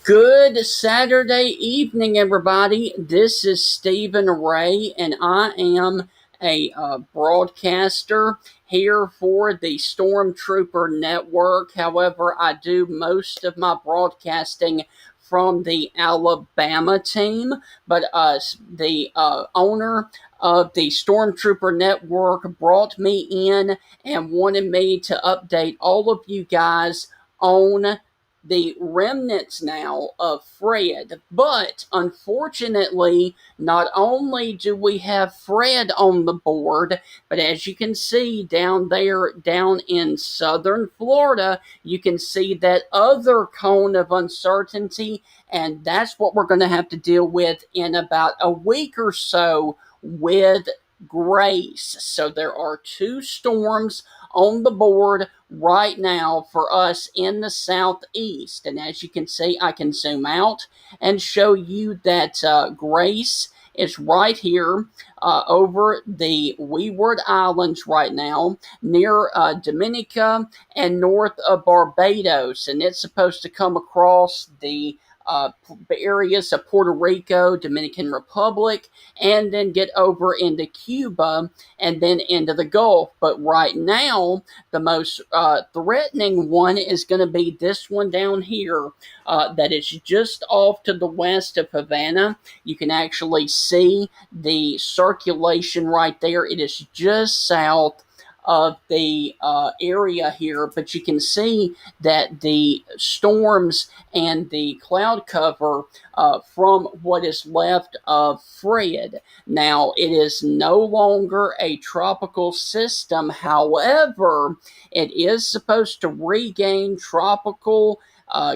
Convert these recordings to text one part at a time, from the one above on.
Good Saturday evening, everybody. This is Stephen Ray, and I am a broadcaster here for the Stormtrooper Network. However, I do most of my broadcasting from the Alabama team, but the owner of the Stormtrooper Network brought me in and wanted me to update all of you guys on the remnants now of Fred. But unfortunately, not only do we have Fred on the board, but as you can see down there, down in southern Florida, you can see that other cone of uncertainty, and that's what we're going to have to deal with in about a week or so with Grace. So there are two storms on the board right now for us in the southeast. And as you can see, I can zoom out and show you that Grace is right here over the Windward Islands right now near Dominica and north of Barbados. And it's supposed to come across the areas of Puerto Rico, Dominican Republic, and then get over into Cuba and then into the Gulf. But right now, the most threatening one is going to be this one down here that is just off to the west of Havana. You can actually see the circulation right there. It is just south of the area here, but you can see that the storms and the cloud cover from what is left of Fred. Now, it is no longer a tropical system. However, it is supposed to regain tropical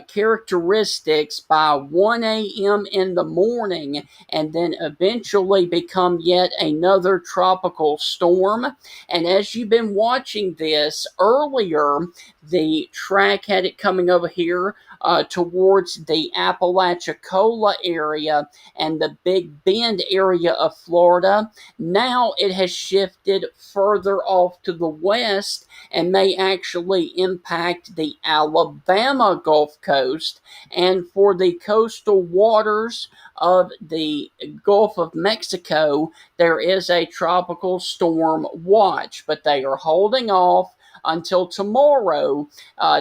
characteristics by 1 a.m. in the morning and then eventually become yet another tropical storm. And as you've been watching this earlier, the track had it coming over here towards the Apalachicola area and the Big Bend area of Florida. Now it has shifted further off to the west and may actually impact the Alabama Gulf Coast. And for the coastal waters of the Gulf of Mexico, there is a tropical storm watch, but they are holding off until tomorrow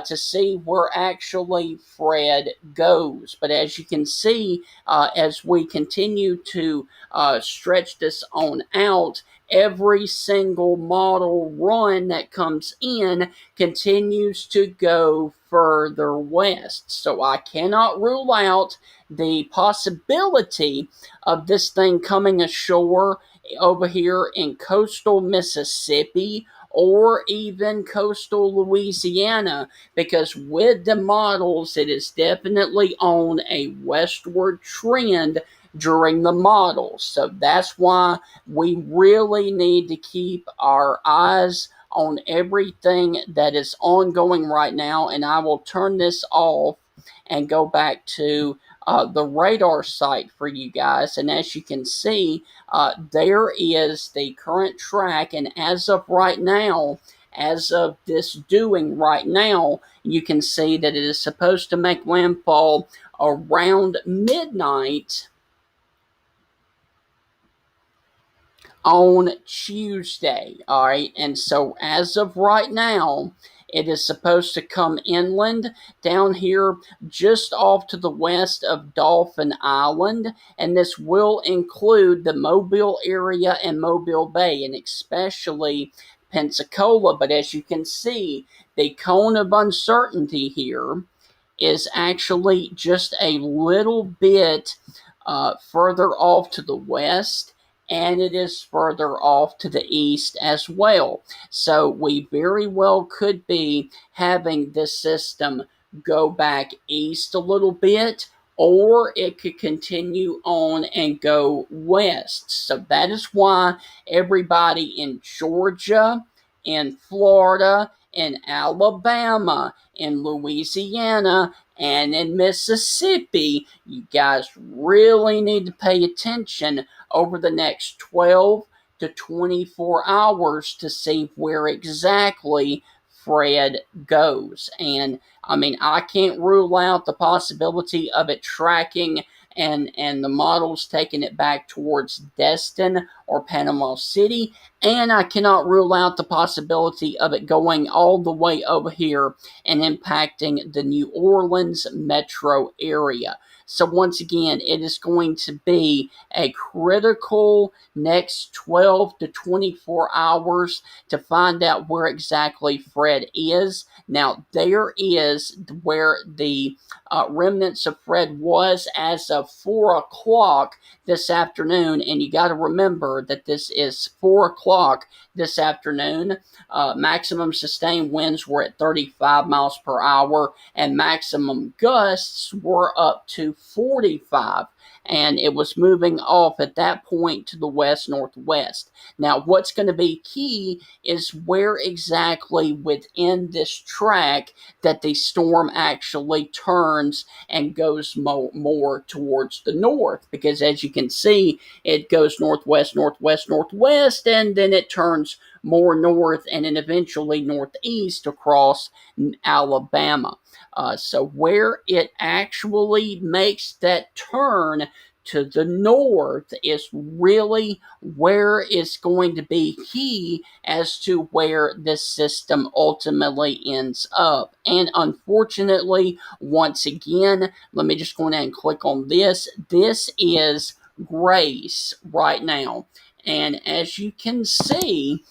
to see where actually Fred goes. But as you can see, as we continue to stretch this on out, every single model run that comes in continues to go further west. So I cannot rule out the possibility of this thing coming ashore over here in coastal Mississippi or even coastal Louisiana, because with the models, it is definitely on a westward trend during the models. So that's why we really need to keep our eyes on everything that is ongoing right now. And I will turn this off and go back to the radar site for you guys. And as you can see, there is the current track. And as of right now, as of this doing right now, you can see that it is supposed to make landfall around midnight on Tuesday. All right. And so as of right now, it is supposed to come inland down here just off to the west of Dolphin Island. And this will include the Mobile area and Mobile Bay, and especially Pensacola. But as you can see, the cone of uncertainty here is actually just a little bit further off to the west, and it is further off to the east as well. So we very well could be having this system go back east a little bit, or it could continue on and go west. So that is why everybody in Georgia, in Florida, in Alabama, in Louisiana, and in Mississippi, you guys really need to pay attention over the next 12 to 24 hours to see where exactly Fred goes. And I mean, I can't rule out the possibility of it tracking and the models taking it back towards Destin or Panama City. And I cannot rule out the possibility of it going all the way over here and impacting the New Orleans metro area. So once again, it is going to be a critical next 12 to 24 hours to find out where exactly Fred is. Now, there is where the remnants of Fred was as of 4 o'clock this afternoon, and you got to remember that this is 4 o'clock this afternoon. Maximum sustained winds were at 35 miles per hour, and maximum gusts were up to 45. And it was moving off at that point to the west-northwest. Now, what's going to be key is where exactly within this track that the storm actually turns and goes more towards the north. Because as you can see, it goes northwest, northwest, northwest, and then it turns more north and then eventually northeast across Alabama. So where it actually makes that turn to the north is really where it's going to be key as to where this system ultimately ends up. And unfortunately, once again, let me just go ahead and click on this. This is Grace right now. And as you can see,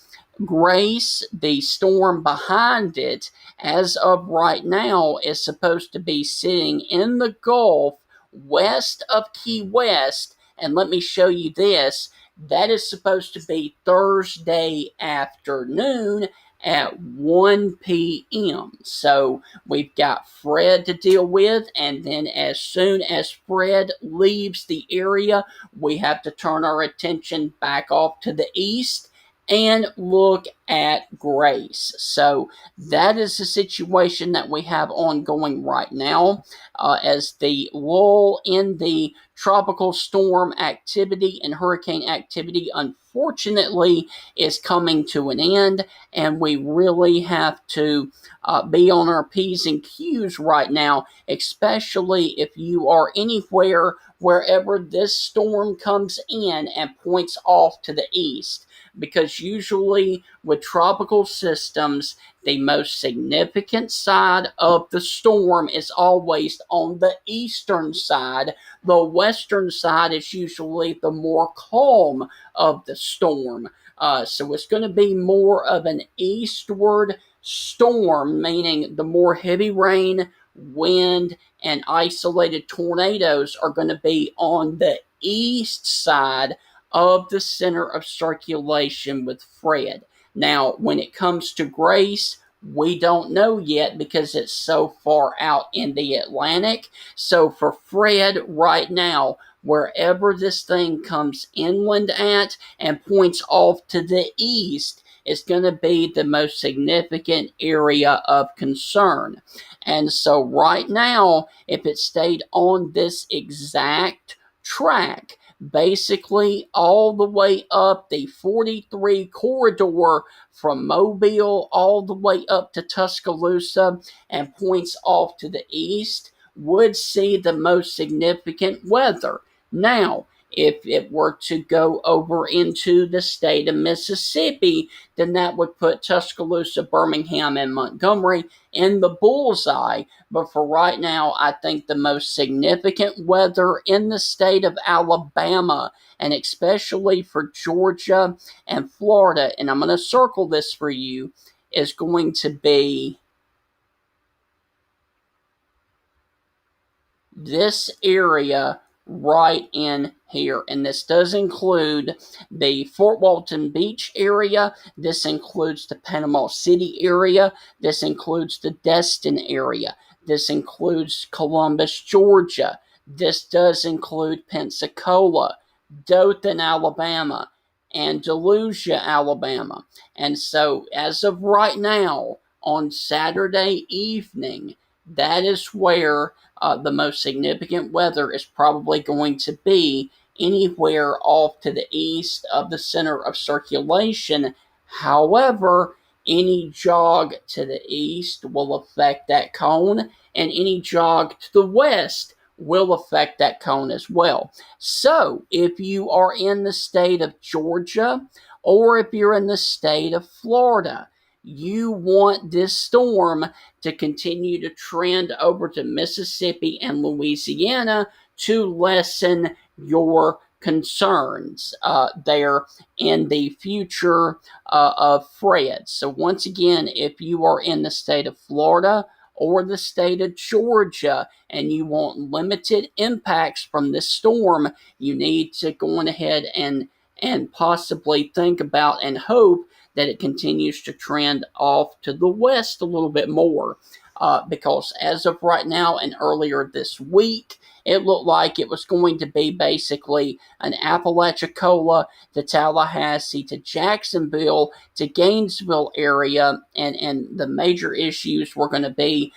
Grace, the storm behind it, as of right now, is supposed to be sitting in the Gulf west of Key West. And let me show you this. That is supposed to be Thursday afternoon at 1 p.m. So we've got Fred to deal with, and then as soon as Fred leaves the area, we have to turn our attention back off to the east and look at Grace. So that is the situation that we have ongoing right now, as the lull in the tropical storm activity and hurricane activity unfortunately is coming to an end, and we really have to be on our P's and Q's right now, especially if you are anywhere wherever this storm comes in and points off to the east. Because usually with tropical systems, the most significant side of the storm is always on the eastern side. The western side is usually the more calm of the storm. So it's going to be more of an eastward storm, meaning the more heavy rain, wind, and isolated tornadoes are going to be on the east side of the center of circulation with Fred. Now, when it comes to Grace, we don't know yet because it's so far out in the Atlantic. So for Fred right now, wherever this thing comes inland at and points off to the east, is going to be the most significant area of concern. And so right now, if it stayed on this exact track, basically all the way up the 43 corridor from Mobile all the way up to Tuscaloosa and points off to the east, would see the most significant weather. Now, if it were to go over into the state of Mississippi, then that would put Tuscaloosa, Birmingham, and Montgomery in the bullseye. But for right now, I think the most significant weather in the state of Alabama, and especially for Georgia and Florida, and I'm going to circle this for you, is going to be this area right in here. And this does include the Fort Walton Beach area. This includes the Panama City area. This includes the Destin area. This includes Columbus, Georgia. This does include Pensacola, Dothan, Alabama, and Delusia, Alabama. And so, as of right now, on Saturday evening, that is where the most significant weather is probably going to be, anywhere off to the east of the center of circulation. However, Any jog to the east will affect that cone, and any jog to the west will affect that cone as well. So, if you are in the state of Georgia or if you're in the state of Florida, you want this storm to continue to trend over to Mississippi and Louisiana to lessen your concerns there in the future of Fred. So, once again, if you are in the state of Florida or the state of Georgia and you want limited impacts from this storm, you need to go on ahead and possibly think about and hope that it continues to trend off to the west a little bit more. Because as of right now and earlier this week, it looked like it was going to be basically an Apalachicola to Tallahassee to Jacksonville to Gainesville area, and the major issues were going to be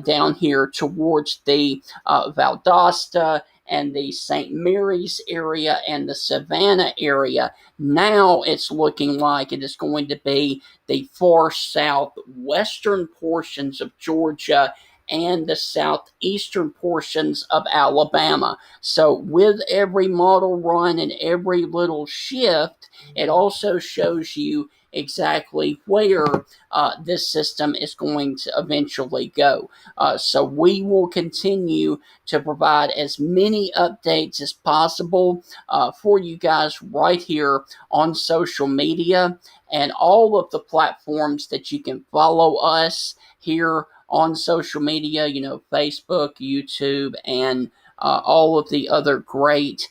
down here towards the Valdosta and the St. Mary's area and the Savannah area. Now it's looking like it is going to be the far southwestern portions of Georgia and the southeastern portions of Alabama. So, with every model run and every little shift, it also shows you exactly where this system is going to eventually go. So, we will continue to provide as many updates as possible for you guys right here on social media and all of the platforms that you can follow us here on social media, Facebook, YouTube, and all of the other great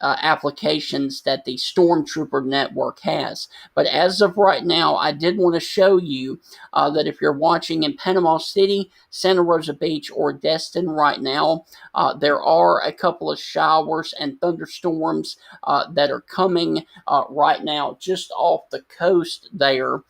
applications that the Stormtrooper Network has. But as of right now, I did want to show you that if you're watching in Panama City, Santa Rosa Beach, or Destin right now, there are a couple of showers and thunderstorms that are coming right now just off the coast there.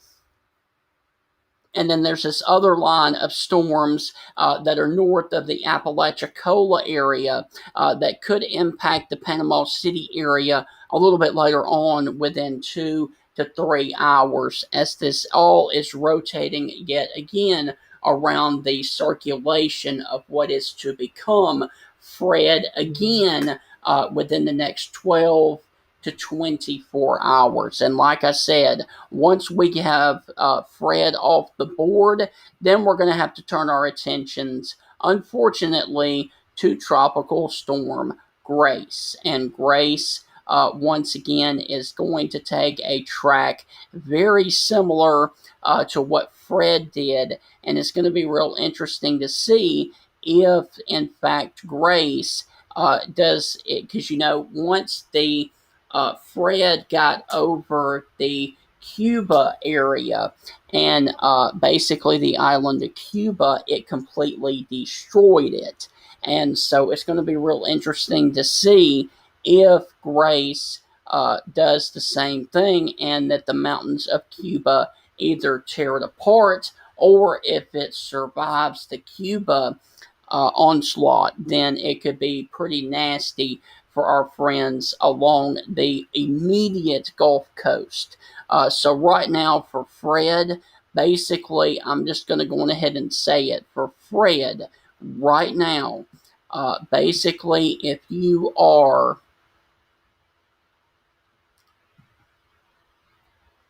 And then there's this other line of storms that are north of the Apalachicola area that could impact the Panama City area a little bit later on within 2 to 3 hours as this all is rotating yet again around the circulation of what is to become Fred again within the next 12 to 24 hours. And like I said, once we have Fred off the board, then we're going to have to turn our attentions, unfortunately, to Tropical Storm Grace. And Grace, once again, is going to take a track very similar to what Fred did. And it's going to be real interesting to see if, in fact, Grace does it. Because, once the Fred got over the Cuba area and basically the island of Cuba, it completely destroyed it. And so it's going to be real interesting to see if Grace does the same thing and that the mountains of Cuba either tear it apart, or if it survives the Cuba onslaught, then it could be pretty nasty for our friends along the immediate Gulf Coast. So right now for Fred, basically, I'm just going to go on ahead and say it. For Fred, right now, basically, if you are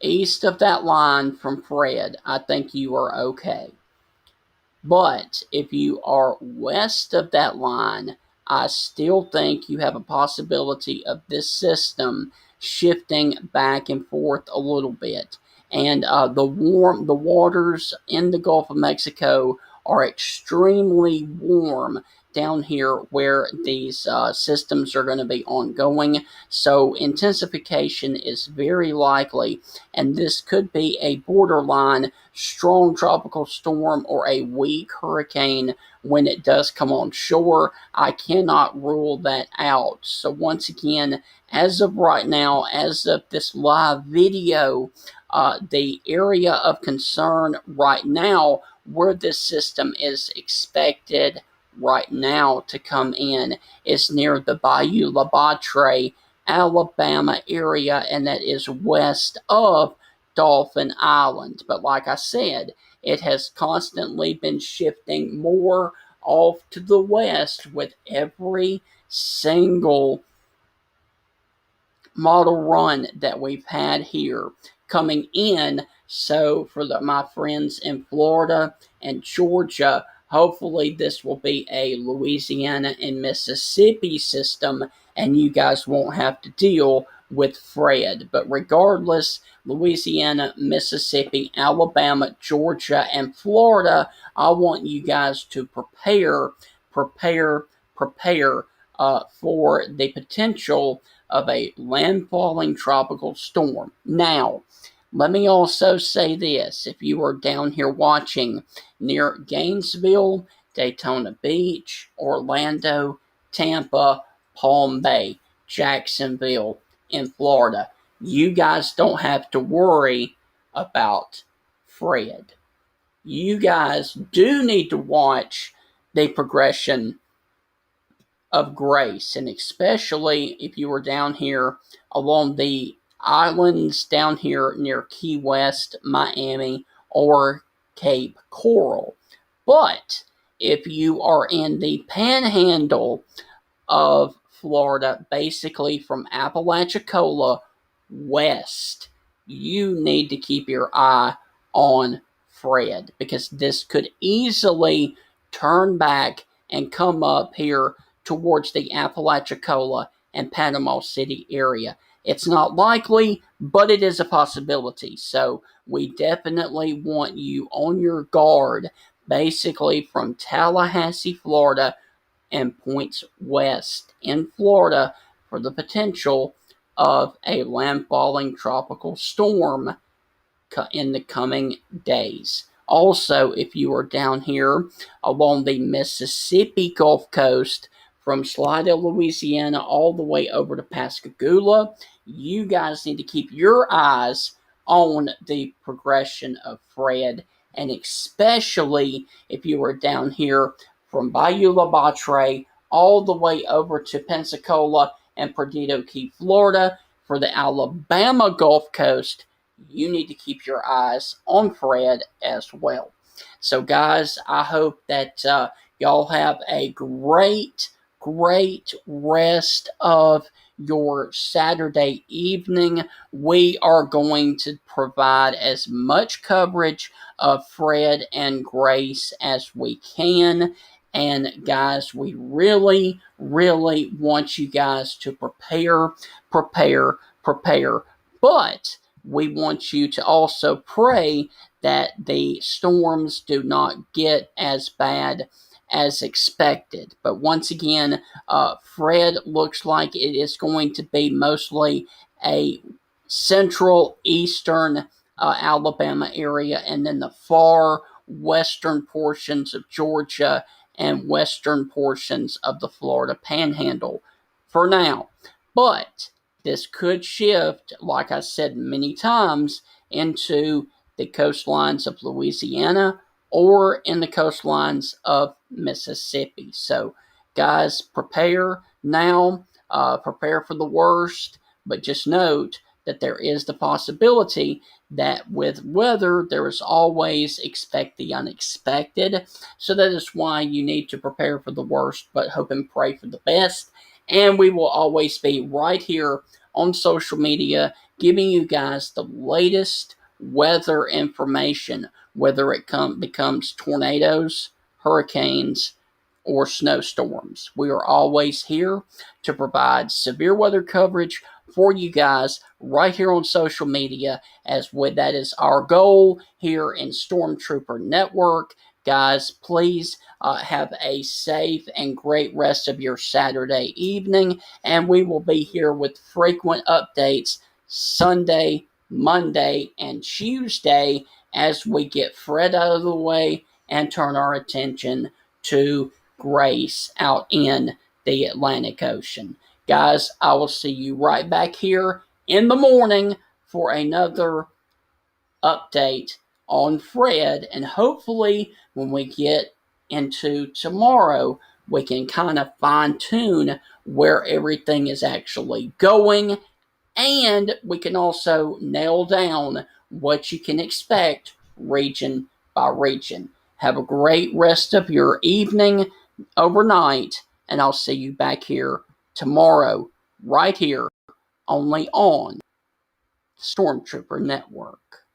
east of that line from Fred, I think you are okay. But if you are west of that line, I still think you have a possibility of this system shifting back and forth a little bit. And the waters in the Gulf of Mexico are extremely warm down here where these systems are going to be ongoing. So intensification is very likely, and this could be a borderline strong tropical storm or a weak hurricane when it does come on shore. I cannot rule that out. So once again, as of right now, as of this live video, the area of concern right now where this system is expected right now to come in is near the Bayou La Batre, Alabama area, and that is west of Dolphin Island. But like I said, it has constantly been shifting more off to the west with every single model run that we've had here coming in. So for my friends in Florida and Georgia, hopefully this will be a Louisiana and Mississippi system and you guys won't have to deal with Fred. But regardless, Louisiana, Mississippi, Alabama, Georgia, and Florida, I want you guys to prepare for the potential of a landfalling tropical storm. Now, let me also say this. If you are down here watching near Gainesville, Daytona Beach, Orlando, Tampa, Palm Bay, Jacksonville, in Florida, you guys don't have to worry about Fred. You guys do need to watch the progression of grace, and especially if you were down here along the islands down here near Key West, Miami, or Cape Coral. But if you are in the panhandle of Florida, basically from Apalachicola west, you need to keep your eye on Fred because this could easily turn back and come up here towards the Apalachicola and Panama City area. It's not likely, but it is a possibility. So we definitely want you on your guard, basically from Tallahassee, Florida, and points west in Florida for the potential of a landfalling tropical storm in the coming days. Also, if you are down here along the Mississippi Gulf Coast, from Slidell, Louisiana, all the way over to Pascagoula, you guys need to keep your eyes on the progression of Fred, and especially if you are down here from Bayou La Batre all the way over to Pensacola and Perdido Key, Florida, for the Alabama Gulf Coast, you need to keep your eyes on Fred as well. So, guys, I hope that y'all have a great rest of your Saturday evening. We are going to provide as much coverage of Fred and Grace as we can. And guys, we really want you guys to prepare. But we want you to also pray that the storms do not get as bad as expected. But once again, Fred looks like it is going to be mostly a central eastern Alabama area and then the far western portions of Georgia and western portions of the Florida Panhandle for now. But this could shift, like I said many times, into the coastlines of Louisiana or in the coastlines of Mississippi. So, guys, prepare now, prepare for the worst, but just note that there is the possibility that with weather, there is always expect the unexpected. So that is why you need to prepare for the worst, but hope and pray for the best. And we will always be right here on social media giving you guys the latest weather information, whether it becomes tornadoes, hurricanes, or snowstorms. We are always here to provide severe weather coverage for you guys right here on social media, as that is our goal here in Stormtrooper Network. Guys, please have a safe and great rest of your Saturday evening, and we will be here with frequent updates Sunday, Monday, and Tuesday as we get Fred out of the way and turn our attention to Grace out in the Atlantic Ocean. Guys, I will see you right back here in the morning for another update on Fred, and hopefully when we get into tomorrow, we can kind of fine tune where everything is actually going and we can also nail down what you can expect region by region. Have a great rest of your evening, overnight, and I'll see you back here tomorrow, right here, only on Stormtrooper Network.